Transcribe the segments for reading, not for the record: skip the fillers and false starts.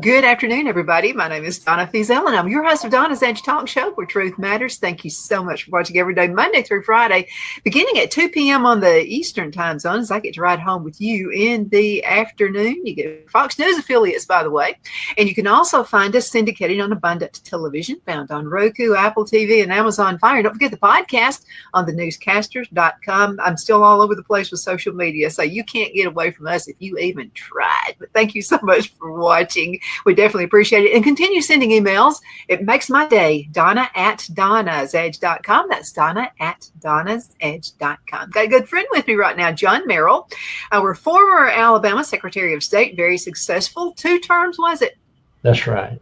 Good afternoon, everybody. My name is Donna Fiesel, and I'm your host of Donna's Edge Talk Show, where truth matters. Thank you so much for watching every day, Monday through Friday, beginning at 2 p.m. on the Eastern time zone, as I get to ride home with you in the afternoon. You get Fox News affiliates, by the way. And you can also find us syndicated on Abundant Television, found on Roku, Apple TV, and Amazon Fire. Don't forget the podcast on thenewscasters.com. I'm still all over the place with social media, so you can't get away from us if you even tried. But thank you so much for watching. We definitely appreciate it. And continue sending emails. It makes my day. Donna at donnasedge.com. That's Donna at donnasedge.com. Got a good friend with me right now, John Merrill, our former Alabama Secretary of State. Very successful. 2 terms, was it? That's right.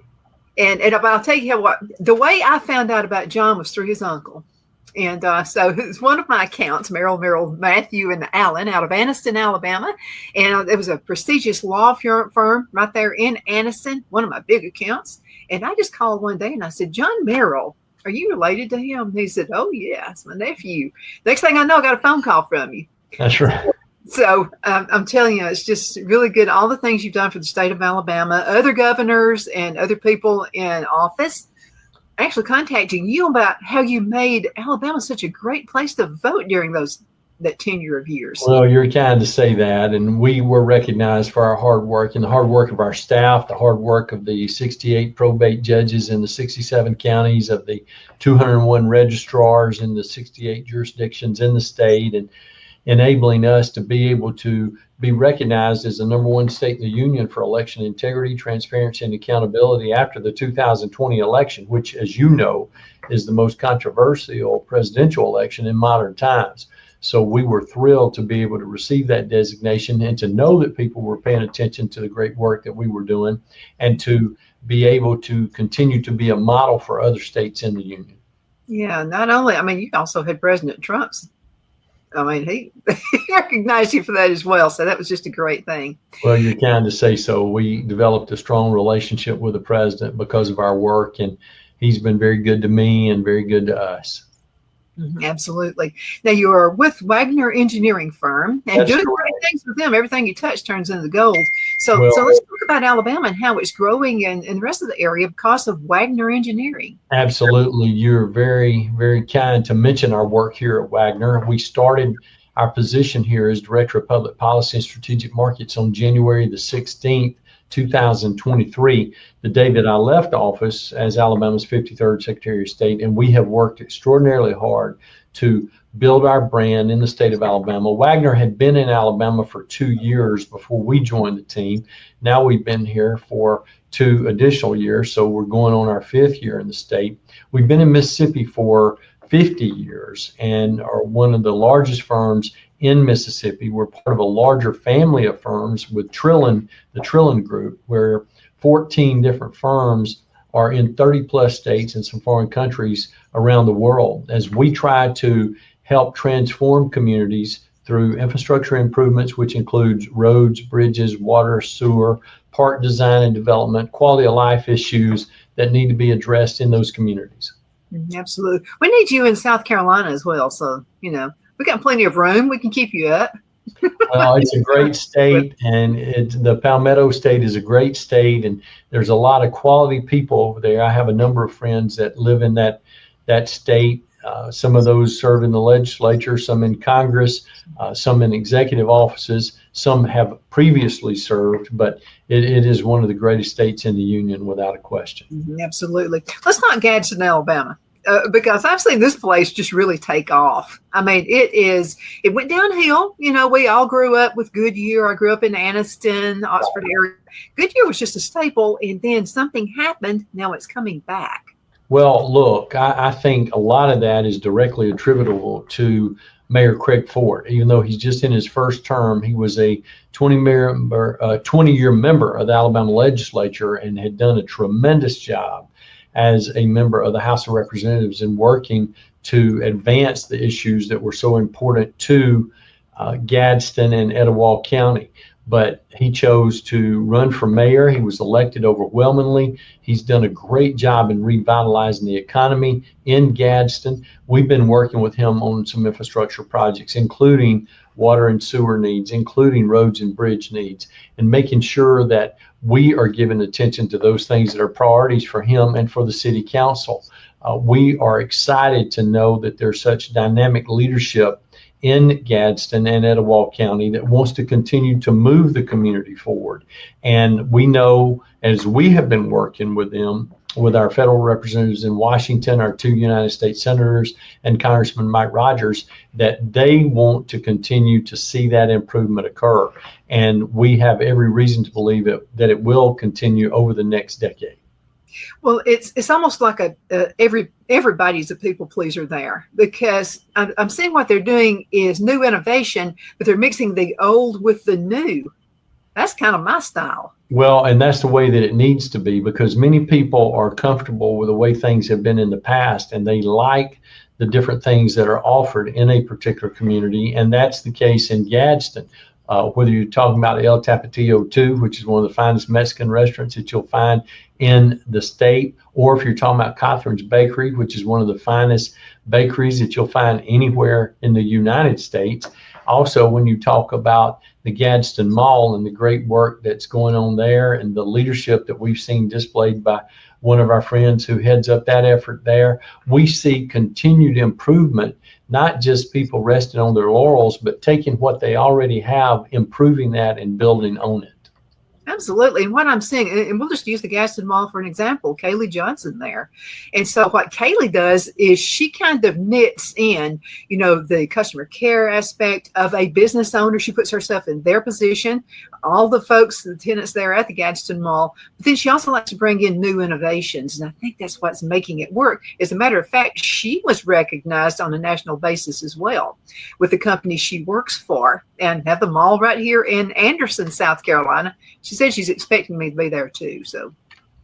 And I'll tell you what, the way I found out about John was through his uncle. And so it's one of my accounts, Merrill, Matthew, and Allen out of Anniston, Alabama. And it was a prestigious law firm right there in Anniston, one of my big accounts. And I just called one day and I said, John Merrill, are you related to him? And he said, oh, yeah, it's my nephew. Next thing I know, I got a phone call from you. That's right. So I'm telling you, it's just really good. All the things you've done for the state of Alabama, other governors and other people in office actually contacting you about how you made Alabama such a great place to vote during that tenure of years. Well, you're kind to say that, and we were recognized for our hard work and the hard work of our staff, the hard work of the 68 probate judges in the 67 counties, of the 201 registrars in the 68 jurisdictions in the state, and enabling us to be able to be recognized as the #1 state in the union for election integrity, transparency, and accountability after the 2020 election, which, as you know, is the most controversial presidential election in modern times. So we were thrilled to be able to receive that designation and to know that people were paying attention to the great work that we were doing, and to be able to continue to be a model for other states in the union. Yeah, not only, you also had President Trump's. He recognized you for that as well. So that was just a great thing. Well, you're kind to say so. We developed a strong relationship with the president because of our work, and he's been very good to me and very good to us. Absolutely. Now, you are with Waggoner engineering firm and doing great things with them. Everything you touch turns into gold. So let's talk about Alabama and how it's growing in the rest of the area because of Waggoner engineering. Absolutely. You're very, very kind to mention our work here at Waggoner. We started our position here as Director of Public Policy and Strategic Markets on January the 16th, 2023, the day that I left office as Alabama's 53rd Secretary of State, and we have worked extraordinarily hard to build our brand in the state of Alabama. Waggoner had been in Alabama for 2 years before we joined the team. Now we've been here for 2 additional years, so we're going on our 5th year in the state. We've been in Mississippi for 50 years and are one of the largest firms in Mississippi. We're part of a larger family of firms with the Trillin Group, where 14 different firms are in 30 plus states and some foreign countries around the world, as we try to help transform communities through infrastructure improvements, which includes roads, bridges, water, sewer, park design and development, quality of life issues that need to be addressed in those communities. Absolutely. We need you in South Carolina as well. So, we got plenty of room. We can keep you up. Well, it's a great state, and the Palmetto State is a great state, and there's a lot of quality people over there. I have a number of friends that live in that state. Some of those serve in the legislature, some in Congress, some in executive offices, some have previously served, but it is one of the greatest states in the union without a question. Absolutely. Let's talk Gadsden, Alabama. Because I've seen this place just really take off. It went downhill. We all grew up with Goodyear. I grew up in Anniston, Oxford area. Goodyear was just a staple, and then something happened. Now it's coming back. Well, look, I think a lot of that is directly attributable to Mayor Craig Ford. Even though he's just in his first term, he was a 20-year member of the Alabama legislature and had done a tremendous job as a member of the House of Representatives in working to advance the issues that were so important to Gadsden and Etowah County. But he chose to run for mayor. He was elected overwhelmingly. He's done a great job in revitalizing the economy in Gadsden. We've been working with him on some infrastructure projects, including water and sewer needs, including roads and bridge needs, and making sure that we are giving attention to those things that are priorities for him and for the city council. We are excited to know that there's such dynamic leadership in Gadsden and Etowah County that wants to continue to move the community forward. And we know, as we have been working with them, with our federal representatives in Washington, our 2 United States senators, and Congressman Mike Rogers, that they want to continue to see that improvement occur. And we have every reason to believe that it will continue over the next decade. Well, it's almost like everybody's a people pleaser there, because I'm seeing what they're doing is new innovation, but they're mixing the old with the new. That's kind of my style. Well, and that's the way that it needs to be, because many people are comfortable with the way things have been in the past, and they like the different things that are offered in a particular community. And that's the case in Gadsden. Whether you're talking about El Tapatio 2, which is one of the finest Mexican restaurants that you'll find in the state, or if you're talking about Cothrane's Bakery, which is one of the finest bakeries that you'll find anywhere in the United States. Also, when you talk about the Gadsden Mall and the great work that's going on there, and the leadership that we've seen displayed by one of our friends who heads up that effort there, we see continued improvement, not just people resting on their laurels, but taking what they already have, improving that and building on it. Absolutely. And what I'm seeing, and we'll just use the Gadsden Mall for an example, Kaylee Johnson there. And so what Kaylee does is she kind of knits in, the customer care aspect of a business owner. She puts herself in their position, all the folks, the tenants there at the Gadsden Mall. But then she also likes to bring in new innovations. And I think that's what's making it work. As a matter of fact, she was recognized on a national basis as well with the company she works for, and have the mall right here in Anderson, South Carolina. She said she's expecting me to be there too. So,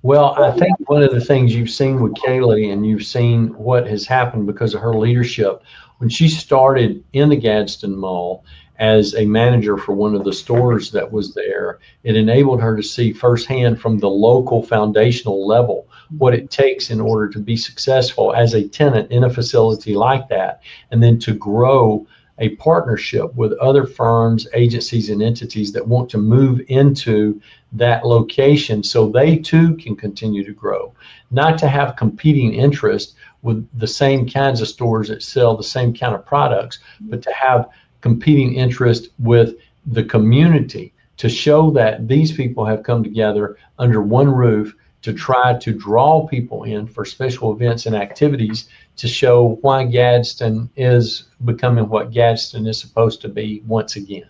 well, I think one of the things you've seen with Kaylee, and you've seen what has happened because of her leadership, when she started in the Gadsden Mall as a manager for one of the stores that was there, it enabled her to see firsthand from the local foundational level what it takes in order to be successful as a tenant in a facility like that, and then to grow a partnership with other firms, agencies, and entities that want to move into that location so they too can continue to grow. Not to have competing interests with the same kinds of stores that sell the same kind of products, but to have competing interest with the community, to show that these people have come together under one roof to try to draw people in for special events and activities, to show why Gadsden is becoming what Gadsden is supposed to be once again.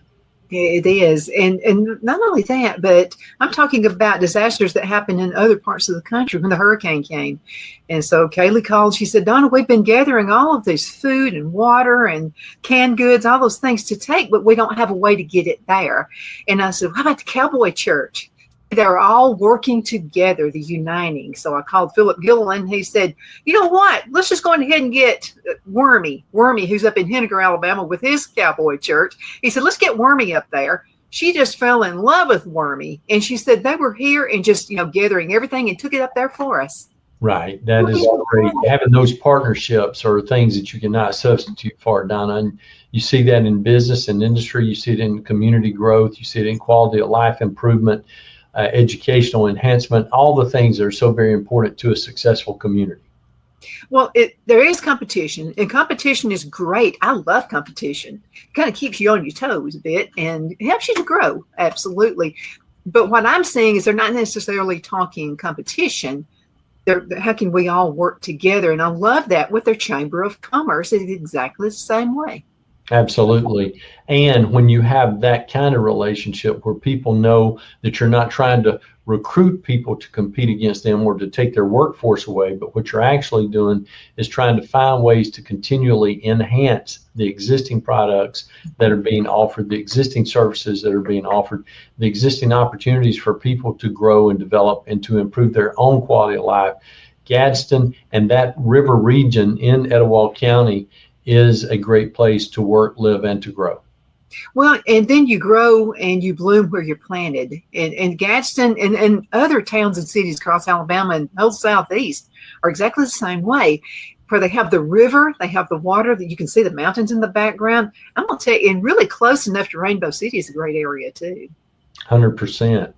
It is. And not only that, but I'm talking about disasters that happened in other parts of the country when the hurricane came. And so Kaylee called, she said, Donna, we've been gathering all of this food and water and canned goods, all those things to take, but we don't have a way to get it there. And I said, how about the Cowboy Church? They're all working together, the uniting. So I called Philip Gilliland. He said, you know what? Let's just go ahead and get Wormy, who's up in Henniker, Alabama, with his Cowboy Church. He said, let's get Wormy up there. She just fell in love with Wormy. And she said they were here and just, gathering everything and took it up there for us. Right. That is great. Having those partnerships are things that you cannot substitute for, Donna. And you see that in business and industry. You see it in community growth. You see it in quality of life improvement. Educational enhancement, all the things that are so very important to a successful community. Well, there is competition, and competition is great. I love competition. It kind of keeps you on your toes a bit and helps you to grow. Absolutely. But what I'm saying is they're not necessarily talking competition. How can we all work together? And I love that with their Chamber of Commerce. It's exactly the same way. Absolutely. And when you have that kind of relationship where people know that you're not trying to recruit people to compete against them or to take their workforce away, but what you're actually doing is trying to find ways to continually enhance the existing products that are being offered, the existing services that are being offered, the existing opportunities for people to grow and develop and to improve their own quality of life. Gadsden and that river region in Etowah County is a great place to work, live, and to grow. Well, and then you grow and you bloom where you're planted. And Gadsden and other towns and cities across Alabama and whole Southeast are exactly the same way. where they have the river, they have the water, that you can see the mountains in the background. I'm going to tell you, and really close enough to Rainbow City is a great area too. 100%.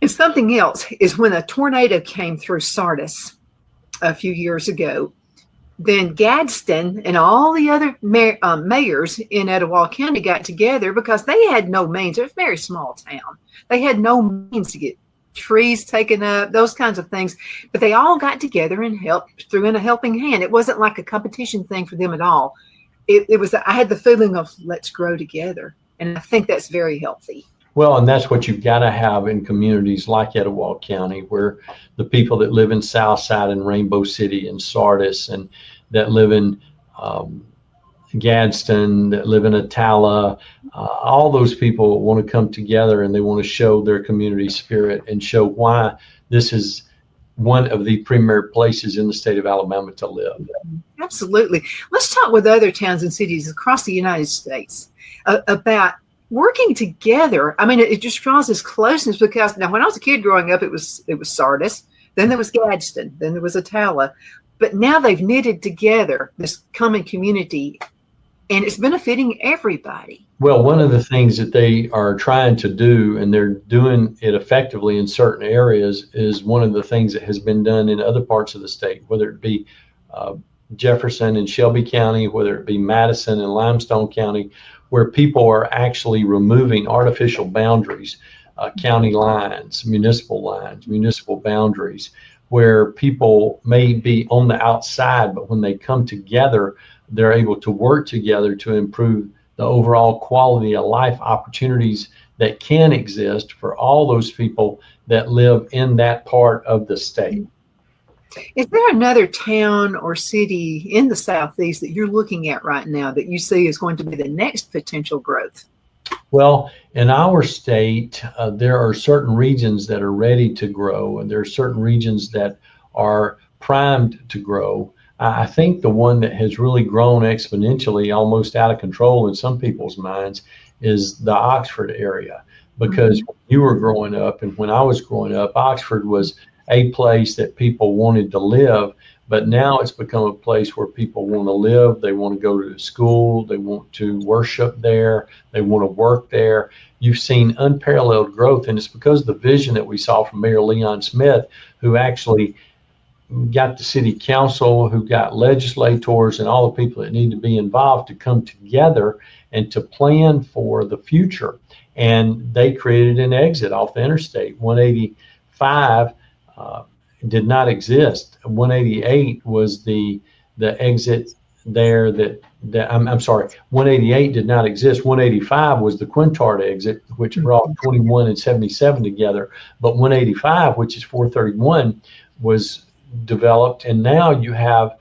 And something else is when a tornado came through Sardis a few years ago, then Gadsden and all the other mayors in Etowah County got together because they had no means. It was a very small town. They had no means to get trees taken up, those kinds of things. But they all got together and helped, threw in a helping hand. It wasn't like a competition thing for them at all. It was, I had the feeling of let's grow together. And I think that's very healthy. Well, and that's what you've got to have in communities like Etowah County, where the people that live in Southside and Rainbow City and Sardis, and that live in Gadsden, that live in Attala, all those people want to come together and they want to show their community spirit and show why this is one of the premier places in the state of Alabama to live. Absolutely. Let's talk with other towns and cities across the United States about working together. I mean, it just draws this closeness because now when I was a kid growing up, it was Sardis, then there was Gadsden, then there was Attala, but now they've knitted together this common community and it's benefiting everybody. Well, one of the things that they are trying to do, and they're doing it effectively in certain areas, is one of the things that has been done in other parts of the state, whether it be Jefferson and Shelby County, whether it be Madison and Limestone County, where people are actually removing artificial boundaries, county lines, municipal boundaries, where people may be on the outside, but when they come together, they're able to work together to improve the overall quality of life opportunities that can exist for all those people that live in that part of the state. Is there another town or city in the Southeast that you're looking at right now that you see is going to be the next potential growth? Well, in our state, there are certain regions that are ready to grow, and there are certain regions that are primed to grow. I think the one that has really grown exponentially, almost out of control in some people's minds, is the Oxford area. Because when you were growing up and when I was growing up, Oxford was a place that people wanted to live, but now it's become a place where people want to live. They want to go to school. They want to worship there. They want to work there. You've seen unparalleled growth, and it's because of the vision that we saw from Mayor Leon Smith, who actually got the city council, who got legislators and all the people that need to be involved to come together and to plan for the future. And they created an exit off the interstate. 185 did not exist. 188 was the exit there I'm sorry, 188 did not exist. 185 was the Quintard exit, which brought 21 and 77 together. But 185, which is 431, was developed, and now you have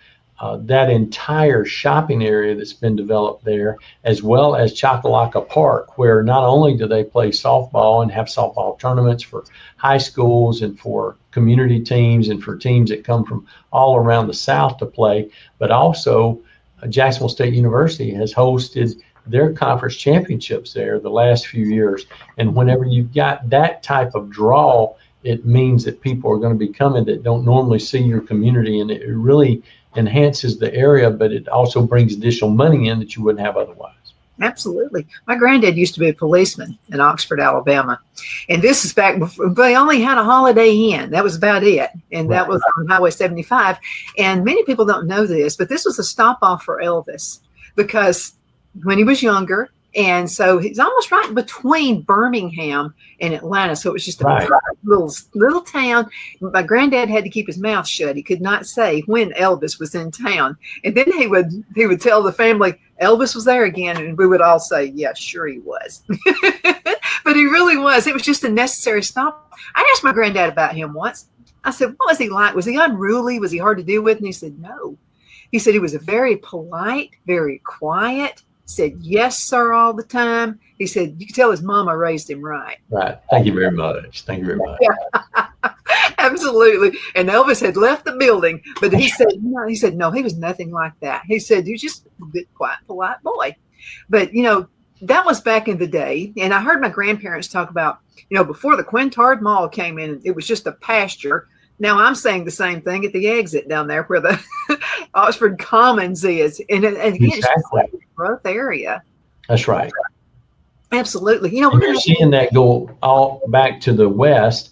that entire shopping area that's been developed there, as well as Chocolaca Park, where not only do they play softball and have softball tournaments for high schools and for community teams and for teams that come from all around the South to play, but also Jacksonville State University has hosted their conference championships there the last few years. And whenever you've got that type of draw, it means that people are going to be coming that don't normally see your community, and it really enhances the area, but it also brings additional money in that you wouldn't have otherwise. Absolutely. My granddad used to be a policeman in Oxford, Alabama. And this is back before they only had a Holiday Inn. That was about it. And that was on Highway 75. And many people don't know this, but this was a stop off for Elvis because when he was younger, and so he's almost right between Birmingham and Atlanta. So it was just a little town. My granddad had to keep his mouth shut. He could not say when Elvis was in town. And then he would tell the family, Elvis was there again. And we would all say, yeah, sure he was. But he really was. It was just a necessary stop. I asked my granddad about him once. I said, what was he like? Was he unruly? Was he hard to deal with? And he said, no. He said he was a very polite, very quiet, said yes, sir, all the time. He said, you could tell his mama raised him right. Right. Thank you very much. Thank you very much. Yeah. Absolutely. And Elvis had left the building, but he said, no, he was nothing like that. He said, you're just a good, quiet, polite boy. But, that was back in the day. And I heard my grandparents talk about, before the Quintard Mall came in, it was just a pasture. Now I'm saying the same thing at the exit down there where Oxford Commons is. And again, it's just Exactly. like a growth area. That's right. Absolutely. You know, And we're you're going to seeing that go all back to the west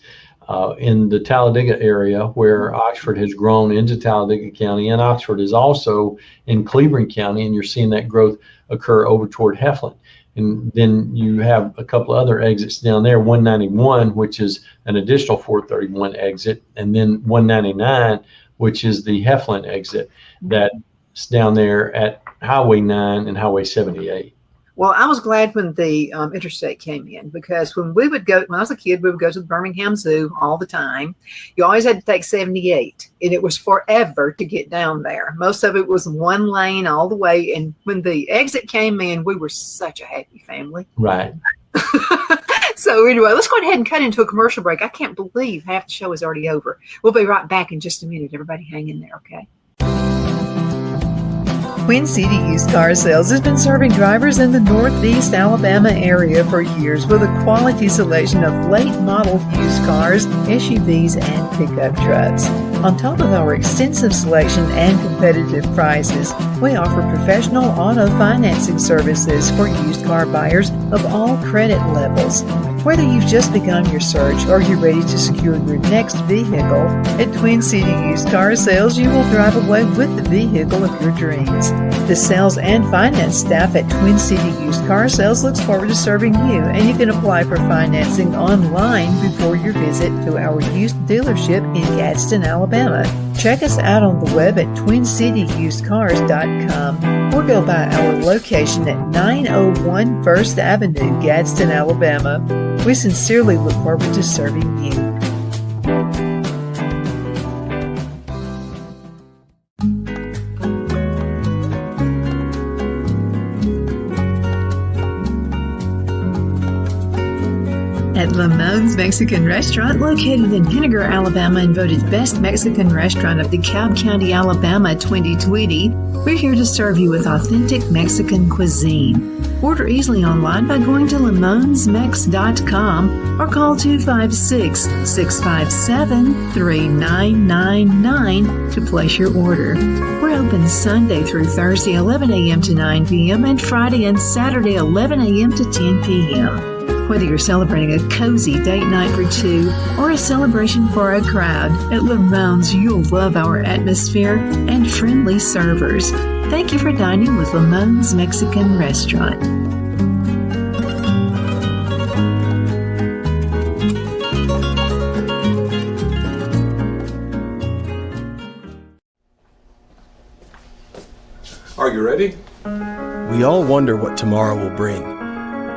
in the Talladega area, where Oxford has grown into Talladega County, and Oxford is also in Cleveland County, and you're seeing that growth occur over toward Heflin. And then you have a couple other exits down there, 191, which is an additional 431 exit, and then 199, which is the Heflin exit that's down there at Highway 9 and Highway 78. Well, I was glad when the interstate came in, because when I was a kid, we would go to the Birmingham Zoo all the time. You always had to take 78, and it was forever to get down there. Most of it was one lane all the way. And when the exit came in, we were such a happy family. Right. So anyway, let's go ahead and cut into a commercial break. I can't believe half the show is already over. We'll be right back in just a minute. Everybody hang in there, okay? Twin City Used Car Sales has been serving drivers in the Northeast Alabama area for years with a quality selection of late model used cars, SUVs, and pickup trucks. On top of our extensive selection and competitive prices, we offer professional auto financing services for used car buyers of all credit levels. Whether you've just begun your search or you're ready to secure your next vehicle, at Twin City Used Car Sales, you will drive away with the vehicle of your dreams. The sales and finance staff at Twin City Used Car Sales looks forward to serving you, and you can apply for financing online before your visit to our used dealership in Gadsden, Alabama. Check us out on the web at twincityusedcars.com or go by our location at 901 First Avenue, Gadsden, Alabama. We sincerely look forward to serving you. At Lamone's Mexican Restaurant, located in Henniger, Alabama, and voted Best Mexican Restaurant of DeKalb County, Alabama 2020, we're here to serve you with authentic Mexican cuisine. Order easily online by going to lamonsmex.com or call 256-657-3999 to place your order. We're open Sunday through Thursday, 11 a.m. to 9 p.m. and Friday and Saturday, 11 a.m. to 10 p.m. Whether you're celebrating a cozy date night for two or a celebration for a crowd, at Lamone's you'll love our atmosphere and friendly servers. Thank you for dining with Lamone's Mexican Restaurant. Are you ready? We all wonder what tomorrow will bring.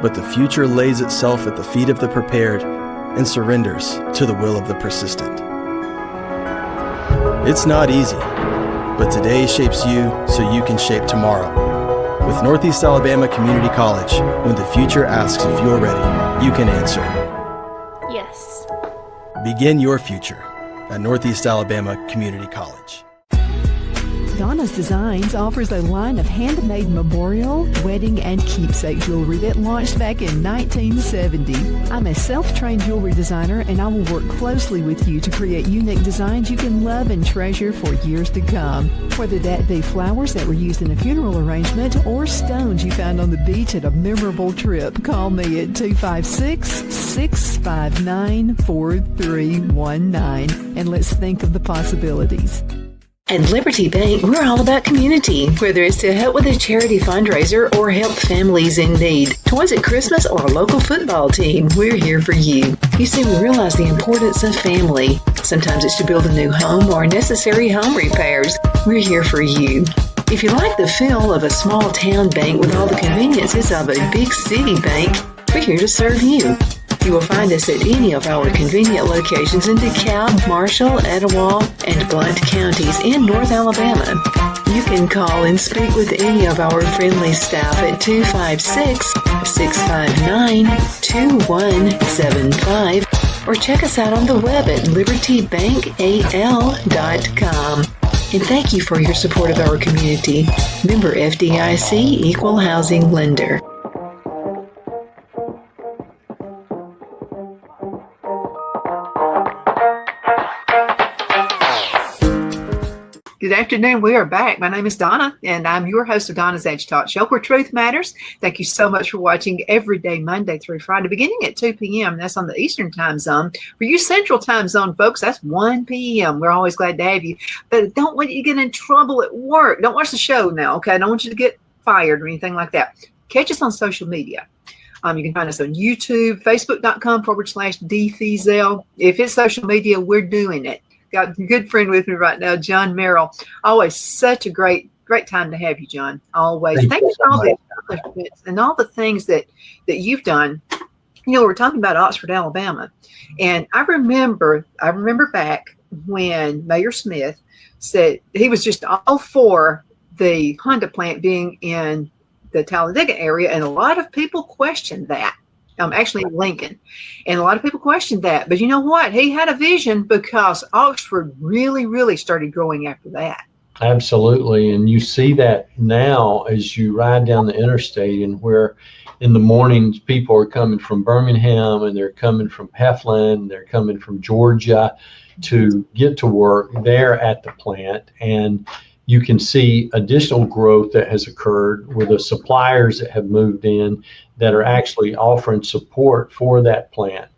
But the future lays itself at the feet of the prepared and surrenders to the will of the persistent. It's not easy, but today shapes you so you can shape tomorrow. With Northeast Alabama Community College, when the future asks if you're ready, you can answer. Yes. Begin your future at Northeast Alabama Community College. Donna's Designs offers a line of handmade memorial, wedding, and keepsake jewelry that launched back in 1970. I'm a self-trained jewelry designer, and I will work closely with you to create unique designs you can love and treasure for years to come. Whether that be flowers that were used in a funeral arrangement or stones you found on the beach at a memorable trip, call me at 256-659-4319, and let's think of the possibilities. At Liberty Bank, we're all about community, whether it's to help with a charity fundraiser or help families in need. Toys at Christmas or a local football team, we're here for you. You see, we realize the importance of family. Sometimes it's to build a new home or necessary home repairs. We're here for you. If you like the feel of a small town bank with all the conveniences of a big city bank, we're here to serve you. You will find us at any of our convenient locations in DeKalb, Marshall, Etowah, and Blount counties in North Alabama. You can call and speak with any of our friendly staff at 256-659-2175 or check us out on the web at libertybankal.com. And thank you for your support of our community. Member FDIC Equal Housing Lender. Good afternoon. We are back. My name is Donna, and I'm your host of Donna's Edge Talk Show, where truth matters. Thank you so much for watching every day, Monday through Friday, beginning at 2 p.m. That's on the Eastern Time Zone. For you Central Time Zone folks, that's 1 p.m. We're always glad to have you. But don't let you get in trouble at work. Don't watch the show now, okay? I don't want you to get fired or anything like that. Catch us on social media. You can find us on YouTube, facebook.com/DFiesel. If it's social media, we're doing it. Got a good friend with me right now, John Merrill. Always such a great time to have you, John. Always. Thank you for all the accomplishments and all the things that you've done. You know, we're talking about Oxford, Alabama. And I remember back when Mayor Smith said he was just all for the Honda plant being in the Talladega area, and a lot of people questioned that. Actually in Lincoln. And a lot of people questioned that. But you know what? He had a vision, because Oxford really, really started growing after that. Absolutely. And you see that now as you ride down the interstate, and where in the mornings people are coming from Birmingham, and they're coming from Heflin, they're coming from Georgia to get to work there at the plant. And you can see additional growth that has occurred with the suppliers that have moved in that are actually offering support for that plant.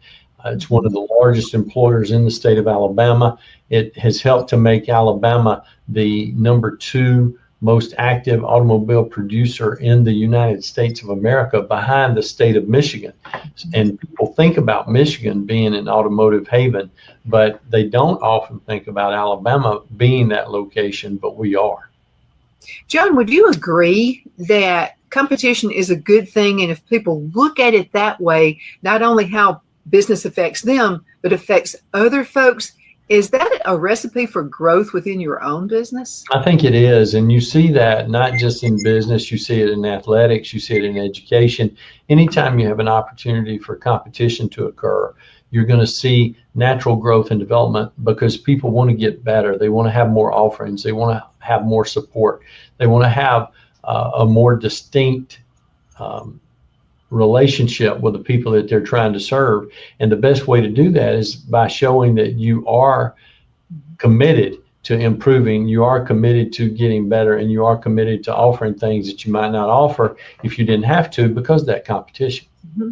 It's one of the largest employers in the state of Alabama. It has helped to make Alabama the #2 most active automobile producer in the United States of America, behind the state of Michigan. And people think about Michigan being an automotive haven, but they don't often think about Alabama being that location, but we are. John, would you agree that competition is a good thing? And if people look at it that way, not only how business affects them, but affects other folks, is that a recipe for growth within your own business? I think it is. And you see that not just in business, you see it in athletics, you see it in education. Anytime you have an opportunity for competition to occur, you're going to see natural growth and development, because people want to get better. They want to have more offerings. They want to have more support. They want to have a more distinct relationship with the people that they're trying to serve. And the best way to do that is by showing that you are committed to improving, you are committed to getting better, and you are committed to offering things that you might not offer if you didn't have to, because of that competition. Mm-hmm.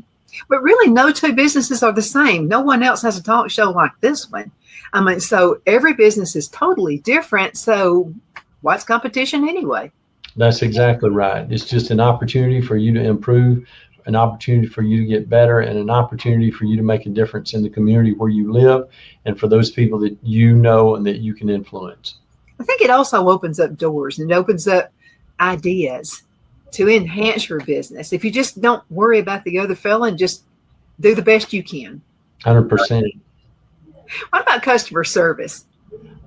But really, no two businesses are the same. No one else has a talk show like this one. I mean, so every business is totally different. So what's competition anyway? That's exactly right. It's just an opportunity for you to improve, an opportunity for you to get better, and an opportunity for you to make a difference in the community where you live, and for those people that you know and that you can influence. I think it also opens up doors, and it opens up ideas to enhance your business. If you just don't worry about the other fella and just do the best you can. 100%. What about customer service?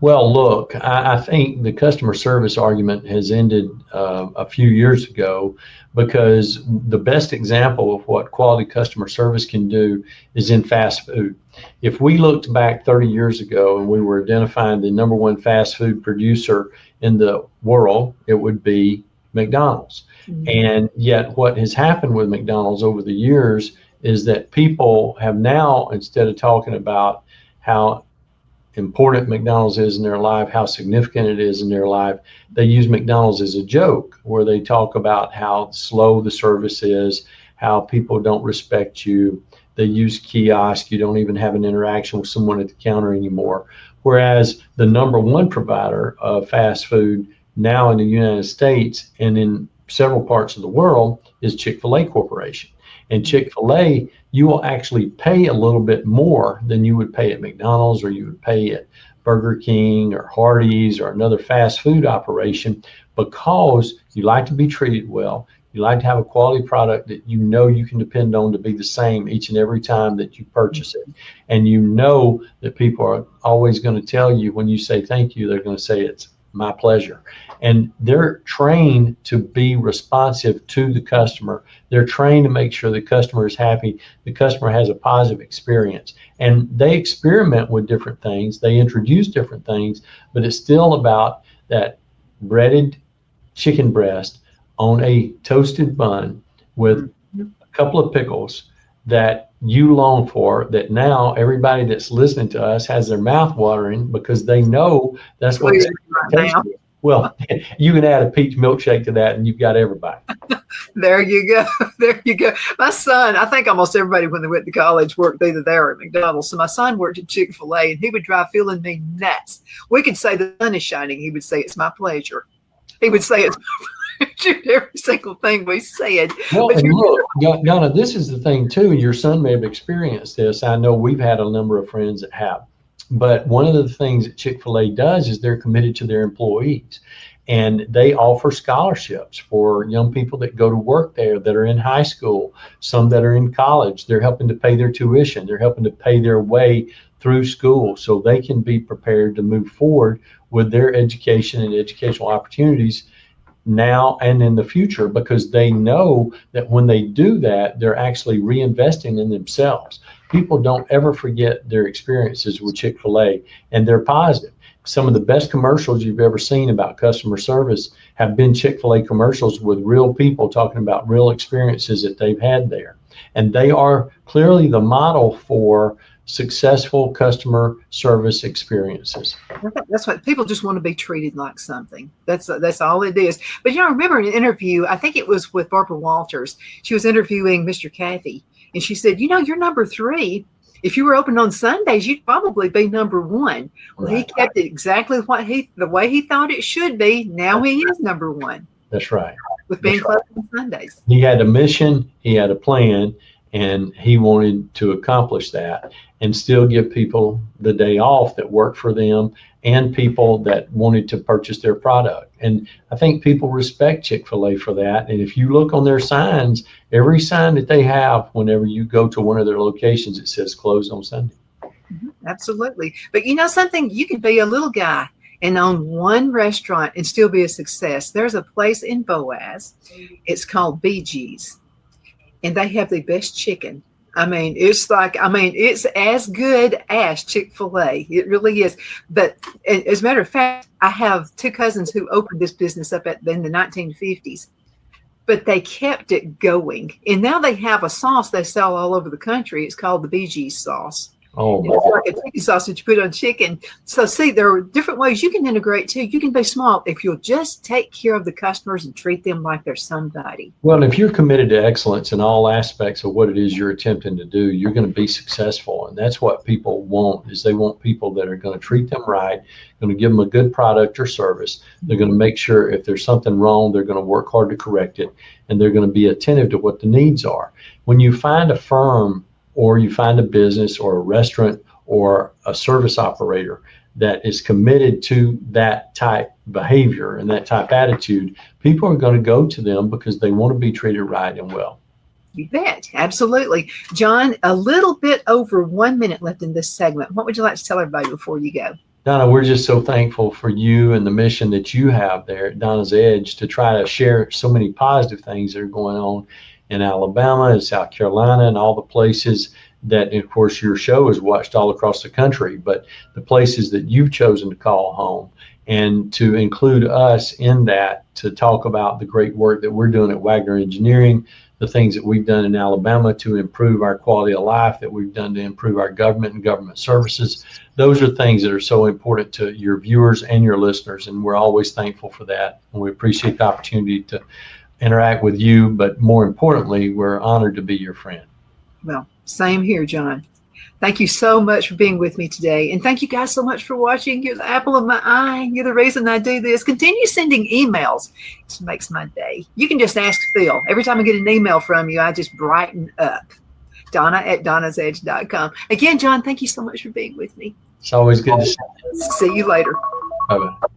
Well, look, I think the customer service argument has ended a few years ago, because the best example of what quality customer service can do is in fast food. If we looked back 30 years ago and we were identifying the #1 fast food producer in the world, it would be McDonald's. Mm-hmm. And yet what has happened with McDonald's over the years is that people have now, instead of talking about how important McDonald's is in their life, how significant it is in their life, they use McDonald's as a joke, where they talk about how slow the service is, how people don't respect you. They use kiosks. You don't even have an interaction with someone at the counter anymore. Whereas the #1 provider of fast food now in the United States and in several parts of the world is Chick-fil-A Corporation. And Chick-fil-A, you will actually pay a little bit more than you would pay at McDonald's, or you would pay at Burger King or Hardee's or another fast food operation, because you like to be treated well. You like to have a quality product that you know you can depend on to be the same each and every time that you purchase it. And you know that people are always going to tell you, when you say thank you, they're going to say it's my pleasure. And they're trained to be responsive to the customer. They're trained to make sure the customer is happy, the customer has a positive experience. And they experiment with different things. They introduce different things, but it's still about that breaded chicken breast on a toasted bun with a couple of pickles that you long for, that now everybody that's listening to us has their mouth watering because they know that's what Please, right now. well, you can add a peach milkshake to that and you've got everybody. There you go. There you go. My son, I think almost everybody when they went to college worked either there or at McDonald's. So my son worked at Chick-fil-A and he would drive feeling me nuts. We could say the sun is shining. He would say, it's my pleasure. He would say it's my pleasure, every single thing we said. Well, and look, Donna, this is the thing too, and your son may have experienced this. I know we've had a number of friends that have. But one of the things that Chick-fil-A does is they're committed to their employees. And they offer scholarships for young people that go to work there, that are in high school, some that are in college. They're helping to pay their tuition. They're helping to pay their way through school so they can be prepared to move forward with their education and educational opportunities now and in the future, because they know that when they do that, they're actually reinvesting in themselves. People don't ever forget their experiences with Chick-fil-A, and they're positive. Some of the best commercials you've ever seen about customer service have been Chick-fil-A commercials with real people talking about real experiences that they've had there. And they are clearly the model for successful customer service experiences. That's what people just want to be treated like something. That's all it is. But I remember in an interview, I think it was with Barbara Walters. She was interviewing Mr. Cathy, and she said, you're number 3. If you were open on Sundays, you'd probably be number 1. Well, right. He kept it exactly the way he thought it should be. Now he is number 1. That's right. With being closed on Sundays. He had a mission, he had a plan, and he wanted to accomplish that and still give people the day off that worked for them and people that wanted to purchase their product. And I think people respect Chick-fil-A for that. And if you look on their signs, every sign that they have, whenever you go to one of their locations, it says closed on Sunday. Mm-hmm. Absolutely. But something, you can be a little guy and own one restaurant and still be a success. There's a place in Boaz. It's called BG's, and they have the best chicken. It's as good as Chick-fil-A. It really is. But as a matter of fact, I have 2 cousins who opened this business up in the 1950s, but they kept it going. And now they have a sauce they sell all over the country. It's called the BG sauce. Oh, it's like a chicken sauce that you put on chicken. So see, there are different ways you can integrate too. You can be small if you'll just take care of the customers and treat them like they're somebody. Well, if you're committed to excellence in all aspects of what it is you're attempting to do, you're going to be successful. And that's what people want, is they want people that are going to treat them right, going to give them a good product or service. They're going to make sure if there's something wrong, they're going to work hard to correct it. And they're going to be attentive to what the needs are. When you find a firm or you find a business or a restaurant or a service operator that is committed to that type behavior and that type attitude, people are going to go to them because they want to be treated right and well. You bet. Absolutely. John, a little bit over 1 minute left in this segment. What would you like to tell everybody before you go? Donna, we're just so thankful for you and the mission that you have there at Donna's Edge to try to share so many positive things that are going on in Alabama and South Carolina and all the places that, of course, your show is watched all across the country, but the places that you've chosen to call home, and to include us in that, to talk about the great work that we're doing at Waggoner Engineering, the things that we've done in Alabama to improve our quality of life, that we've done to improve our government and government services. Those are things that are so important to your viewers and your listeners, and we're always thankful for that. And we appreciate the opportunity to interact with you, but more importantly, we're honored to be your friend. Well, same here, John. Thank you so much for being with me today. And thank you guys so much for watching. You're the apple of my eye. You're the reason I do this. Continue sending emails. It makes my day. You can just ask Phil. Every time I get an email from you, I just brighten up. Donna@donnasedge.com. Again, John, thank you so much for being with me. It's always good to see you. See you later. Bye-bye.